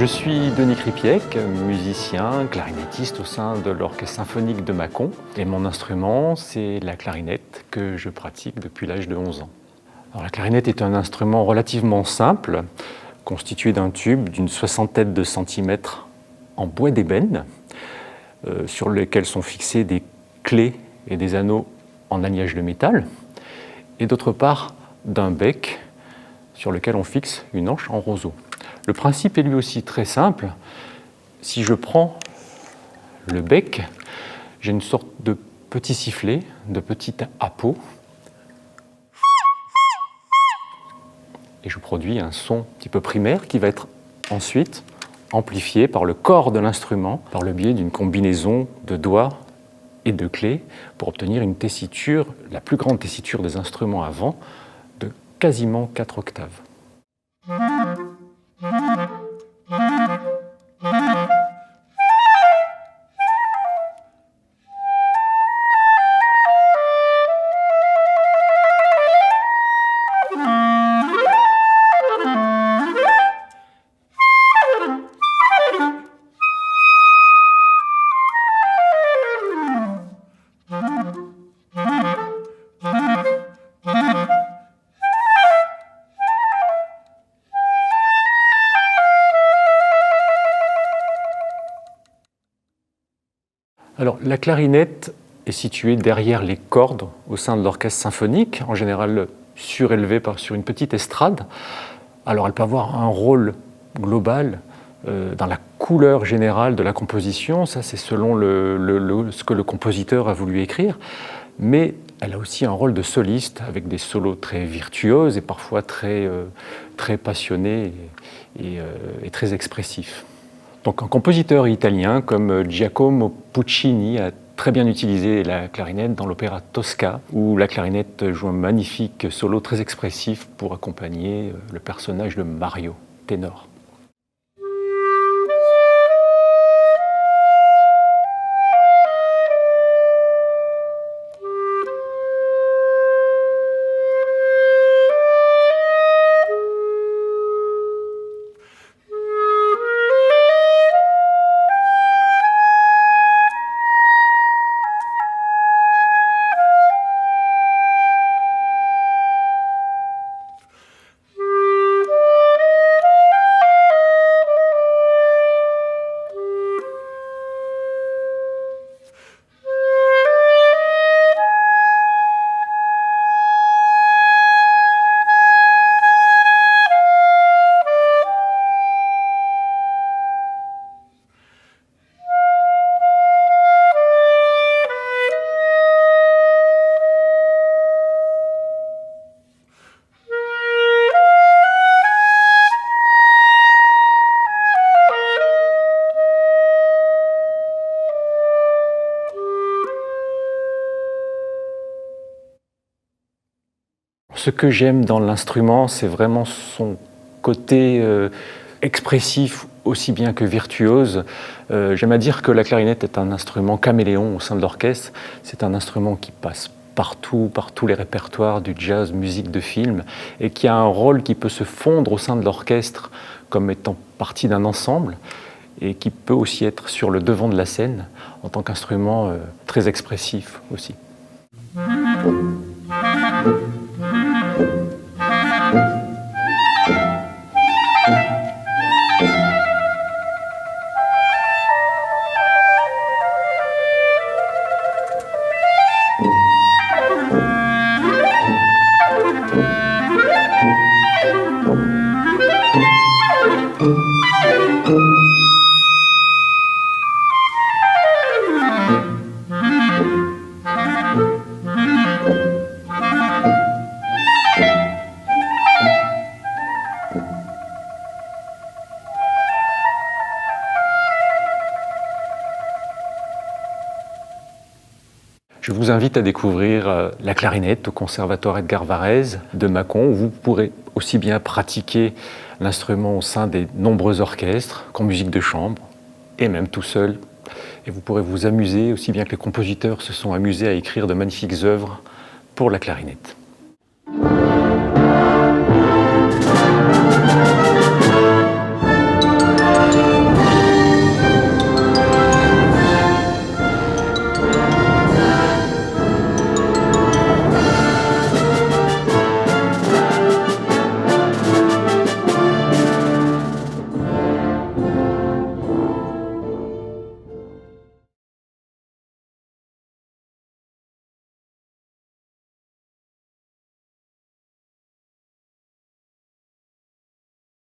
suis Denis Kripiek, musicien, clarinettiste au sein de l'Orchestre symphonique de Mâcon. Et mon instrument, c'est la clarinette que je pratique depuis l'âge de 11 ans. Alors, la clarinette est un instrument relativement simple, constitué d'un tube d'une soixantaine de centimètres en bois d'ébène, sur lequel sont fixés des clés et des anneaux en alliage de métal, et d'autre part d'un bec sur lequel on fixe une anche en roseau. Le principe est lui aussi très simple. Si je prends le bec, j'ai une sorte de petit sifflet, de petit appôt, et je produis un son un petit peu primaire qui va être ensuite amplifié par le corps de l'instrument, par le biais d'une combinaison de doigts et de clés, pour obtenir une tessiture, la plus grande tessiture des instruments à vent, de quasiment 4 octaves. Alors, la clarinette est située derrière les cordes au sein de l'orchestre symphonique, en général surélevée sur une petite estrade. Alors, elle peut avoir un rôle global dans la couleur générale de la composition, ça c'est selon ce que le compositeur a voulu écrire, mais elle a aussi un rôle de soliste avec des solos très virtuoses et parfois très passionnés et très expressifs. Donc, un compositeur italien comme Giacomo Puccini a très bien utilisé la clarinette dans l'opéra Tosca, où la clarinette joue un magnifique solo très expressif pour accompagner le personnage de Mario, ténor. Ce que j'aime dans l'instrument, c'est vraiment son côté expressif aussi bien que virtuose. J'aime à dire que la clarinette est un instrument caméléon au sein de l'orchestre. C'est un instrument qui passe partout, par tous les répertoires du jazz, musique de film, et qui a un rôle qui peut se fondre au sein de l'orchestre comme étant partie d'un ensemble, et qui peut aussi être sur le devant de la scène en tant qu'instrument très expressif aussi. Je vous invite à découvrir la clarinette au Conservatoire Edgar Varèse de Mâcon, où vous pourrez aussi bien pratiquer l'instrument au sein des nombreux orchestres qu'en musique de chambre, et même tout seul. Et vous pourrez vous amuser aussi bien que les compositeurs se sont amusés à écrire de magnifiques œuvres pour la clarinette.